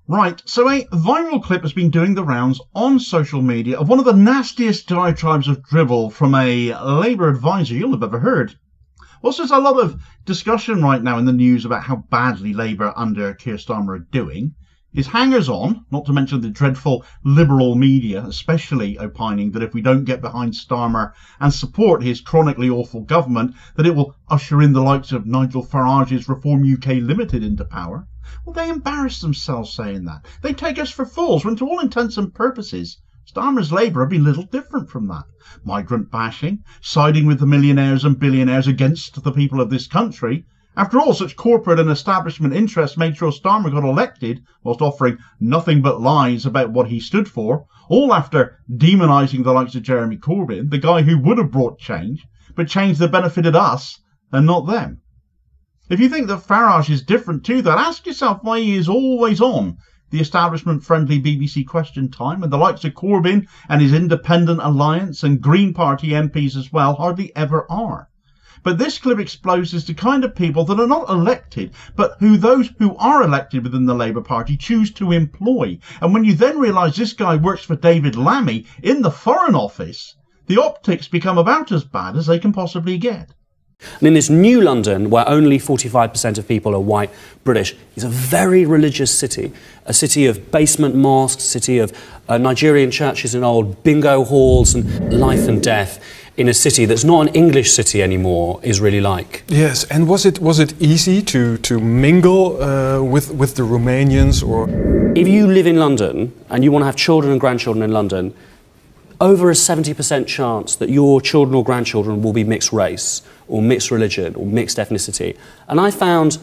Right, so a viral clip has been doing the rounds on social media of one of the nastiest diatribes of dribble from a Labour advisor you'll have ever heard. Well, there's a lot of discussion right now in the news about how badly Labour under Keir Starmer are doing. His hangers-on, not to mention the dreadful liberal media, especially opining that if we don't get behind Starmer and support his chronically awful government, that it will usher in the likes of Nigel Farage's Reform UK Ltd into power. Well, they embarrass themselves saying that. They take us for fools when, to all intents and purposes, Starmer's Labour have been little different from that. Migrant bashing, siding with the millionaires and billionaires against the people of this country. After all, such corporate and establishment interests made sure Starmer got elected, whilst offering nothing but lies about what he stood for, all after demonising the likes of Jeremy Corbyn, the guy who would have brought change, but change that benefited us and not them. If you think that Farage is different to that, ask yourself why he is always on the establishment-friendly BBC Question Time, and the likes of Corbyn and his Independent Alliance and Green Party MPs as well hardly ever are. But this clip exposes the kind of people that are not elected, but who those who are elected within the Labour Party choose to employ. And when you then realise this guy works for David Lammy in the Foreign Office, the optics become about as bad as they can possibly get. And in this new London, where only 45% of people are white British, is a very religious city. A city of basement mosques, a city of Nigerian churches and old bingo halls and life and death, in a city that's not an English city anymore is really like. Yes, and was it easy to mingle with the Romanians? Or if you live in London and you want to have children and grandchildren in London, over a 70% chance that your children or grandchildren will be mixed race or mixed religion or mixed ethnicity. And I found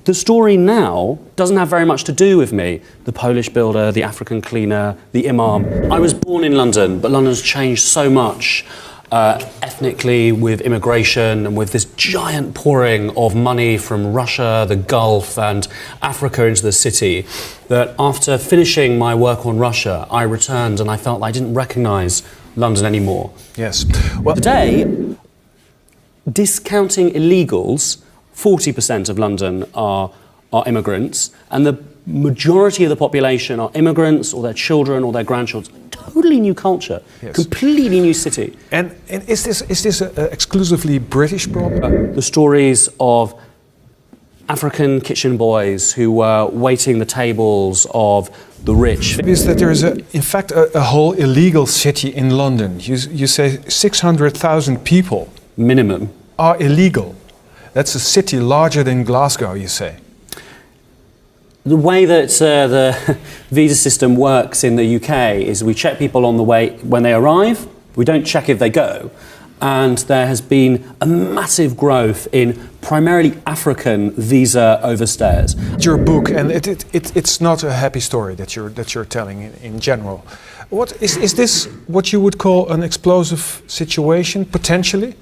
the story now doesn't have very much to do with me. The Polish builder, the African cleaner, the imam. I was born in London, but London's changed so much ethnically with immigration and with this giant pouring of money from Russia, the Gulf and Africa into the city, that after finishing my work on Russia, I returned and I felt I didn't recognise London anymore. Yes. Well, today, discounting illegals, 40% of London are immigrants, and the majority of the population are immigrants or their children or their grandchildren. Totally new culture, yes. Completely new city. And is this an exclusively British problem? The stories of African kitchen boys who were waiting the tables of the rich. Is that there is, in fact, a whole illegal city in London. You say 600,000 people. Minimum. Are illegal. That's a city larger than Glasgow, you say. The way that the visa system works in the UK is we check people on the way when they arrive, we don't check if they go, and there has been a massive growth in primarily African visa overstayers. Your book, and it's not a happy story that you're telling in general. What is this what you would call an explosive situation, potentially?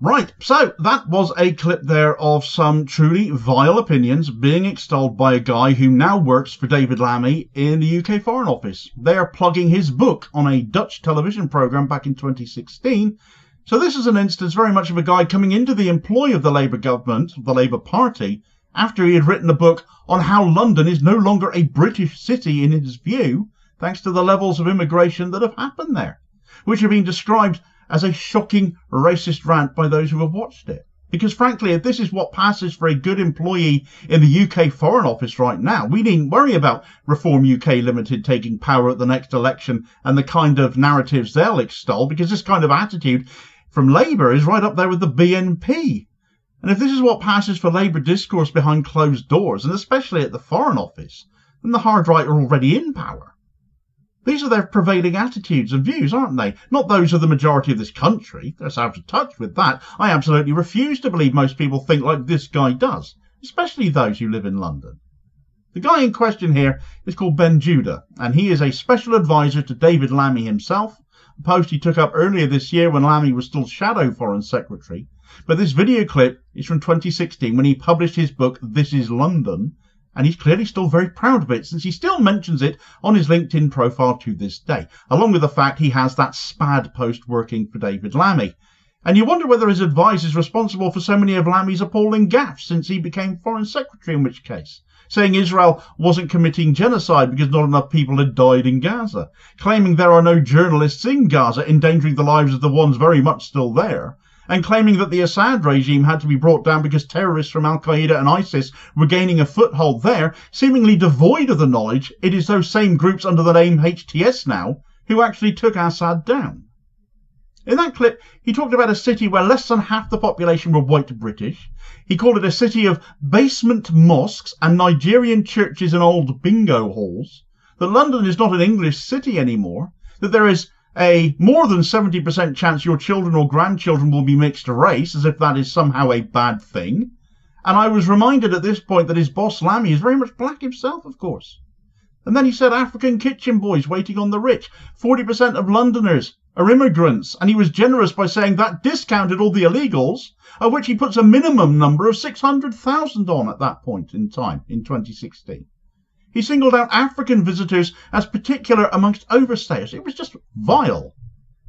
Right, so that was a clip there of some truly vile opinions being extolled by a guy who now works for David Lammy in the UK Foreign Office. They are plugging his book on a Dutch television programme back in 2016. So this is an instance very much of a guy coming into the employ of the Labour government, the Labour Party, after he had written a book on how London is no longer a British city in his view, thanks to the levels of immigration that have happened there, which have been described as a shocking racist rant by those who have watched it. Because frankly, if this is what passes for a good employee in the UK Foreign Office right now, we needn't worry about Reform UK Ltd taking power at the next election and the kind of narratives they'll extol, because this kind of attitude from Labour is right up there with the BNP. And if this is what passes for Labour discourse behind closed doors, and especially at the Foreign Office, then the hard right are already in power. These are their prevailing attitudes and views, aren't they? Not those of the majority of this country. They're out of touch with that. I absolutely refuse to believe most people think like this guy does, especially those who live in London. The guy in question here is called Ben Judah, and he is a special advisor to David Lammy himself, a post he took up earlier this year when Lammy was still Shadow Foreign Secretary. But this video clip is from 2016 when he published his book, This is London, and he's clearly still very proud of it, since he still mentions it on his LinkedIn profile to this day, along with the fact he has that SPAD post working for David Lammy. And you wonder whether his advice is responsible for so many of Lammy's appalling gaffes since he became Foreign Secretary, in which case. saying Israel wasn't committing genocide because not enough people had died in Gaza, claiming there are no journalists in Gaza, endangering the lives of the ones very much still there, and claiming that the Assad regime had to be brought down because terrorists from Al-Qaeda and ISIS were gaining a foothold there, seemingly devoid of the knowledge it is those same groups under the name HTS now who actually took Assad down. In that clip, he talked about a city where less than half the population were white British. He called it a city of basement mosques and Nigerian churches and old bingo halls, that London is not an English city anymore, that there is a more than 70% chance your children or grandchildren will be mixed race, as if that is somehow a bad thing. And I was reminded at this point that his boss Lammy is very much black himself, of course. And then he said African kitchen boys waiting on the rich. 40% of Londoners are immigrants, and he was generous by saying that discounted all the illegals, of which he puts a minimum number of 600,000 on at that point in time, in 2016. He singled out African visitors as particular amongst overstayers. It was just vile.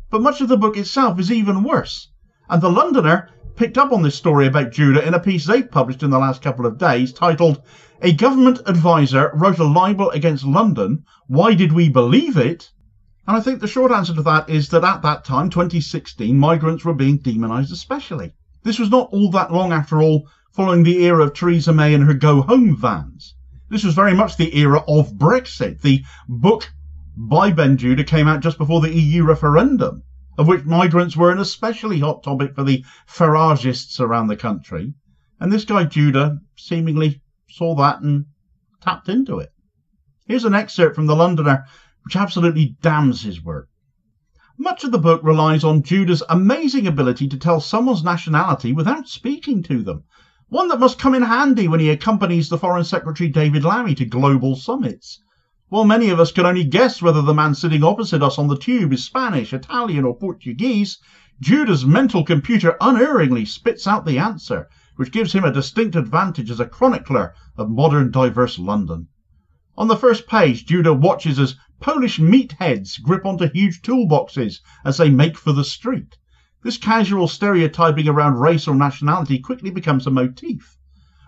But much of the book itself is even worse. And The Londoner picked up on this story about Judah in a piece they published in the last couple of days titled, "A Government Advisor Wrote a Libel Against London. Why Did We Believe It?" And I think the short answer to that is that at that time, 2016, migrants were being demonised especially. This was not all that long, after all, following the era of Theresa May and her go-home vans. This was very much the era of Brexit. The book by Ben Judah came out just before the EU referendum, of which migrants were an especially hot topic for the Faragists around the country. And this guy Judah seemingly saw that and tapped into it. Here's an excerpt from The Londoner, which absolutely damns his work. Much of the book relies on Judah's amazing ability to tell someone's nationality without speaking to them, one that must come in handy when he accompanies the Foreign Secretary David Lammy to global summits. While many of us can only guess whether the man sitting opposite us on the tube is Spanish, Italian or Portuguese, Judah's mental computer unerringly spits out the answer, which gives him a distinct advantage as a chronicler of modern diverse London. On the first page, Judah watches as Polish meatheads grip onto huge toolboxes as they make for the street. This casual stereotyping around race or nationality quickly becomes a motif.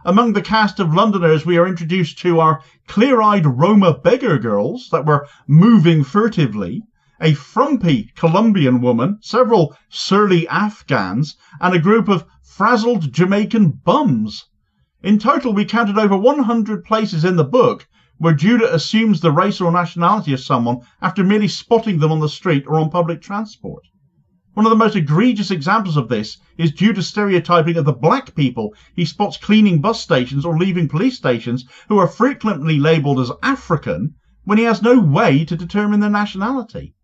Among the cast of Londoners we are introduced to are clear-eyed Roma beggar girls that were moving furtively, a frumpy Colombian woman, several surly Afghans, and a group of frazzled Jamaican bums. In total, we counted over 100 places in the book where Judah assumes the race or nationality of someone after merely spotting them on the street or on public transport. One of the most egregious examples of this is Judah's stereotyping of the black people he spots cleaning bus stations or leaving police stations, who are frequently labelled as African when he has no way to determine their nationality.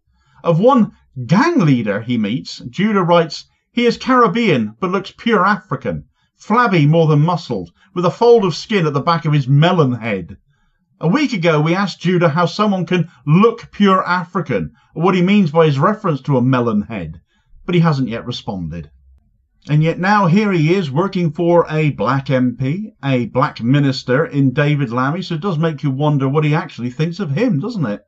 Of one gang leader he meets, Judah writes, "He is Caribbean but looks pure African, flabby more than muscled, with a fold of skin at the back of his melon head." A week ago we asked Judah how someone can look pure African, or what he means by his reference to a melon head, but he hasn't yet responded. And yet now here he is working for a black MP, a black minister in David Lammy, so it does make you wonder what he actually thinks of him, doesn't it?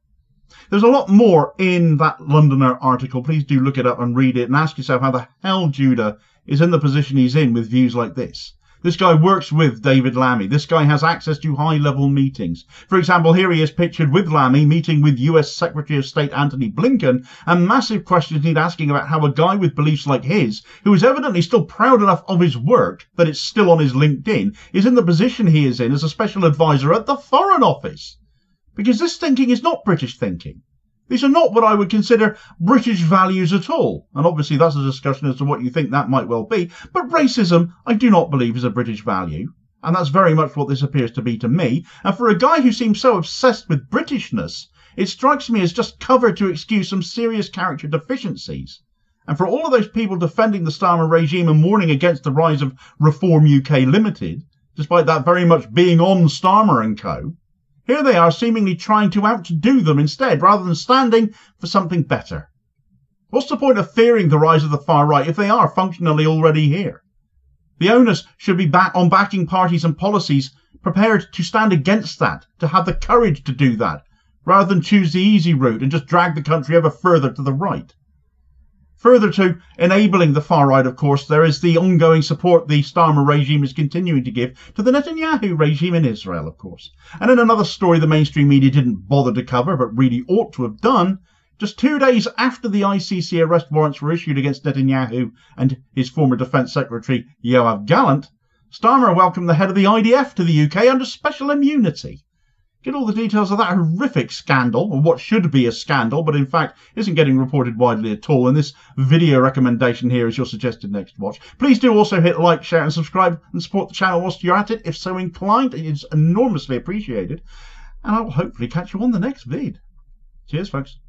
There's a lot more in that Londoner article. Please do look it up and read it and ask yourself how the hell Judah is in the position he's in with views like this. This guy works with David Lammy. This guy has access to high-level meetings. For example, here he is pictured with Lammy meeting with US Secretary of State Antony Blinken, and massive questions need asking about how a guy with beliefs like his, who is evidently still proud enough of his work that it's still on his LinkedIn, is in the position he is in as a special advisor at the Foreign Office. Because this thinking is not British thinking. These are not what I would consider British values at all. And obviously that's a discussion as to what you think that might well be. But racism, I do not believe, is a British value. And that's very much what this appears to be to me. And for a guy who seems so obsessed with Britishness, it strikes me as just cover to excuse some serious character deficiencies. And for all of those people defending the Starmer regime and warning against the rise of Reform UK Ltd, despite that very much being on Starmer and co., here they are seemingly trying to outdo them instead, rather than standing for something better. What's the point of fearing the rise of the far right if they are functionally already here? The onus should be on backing parties and policies prepared to stand against that, to have the courage to do that, rather than choose the easy route and just drag the country ever further to the right. Further to enabling the far right, of course, there is the ongoing support the Starmer regime is continuing to give to the Netanyahu regime in Israel, of course. And in another story the mainstream media didn't bother to cover, but really ought to have done, just 2 days after the ICC arrest warrants were issued against Netanyahu and his former Defence Secretary Yoav Gallant, Starmer welcomed the head of the IDF to the UK under special immunity. Get all the details of that horrific scandal, or what should be a scandal, but in fact isn't getting reported widely at all, and this video recommendation here is your suggested next watch. Please do also hit like, share and subscribe and support the channel whilst you're at it, if so inclined. It is enormously appreciated, and I'll hopefully catch you on the next vid. Cheers, folks.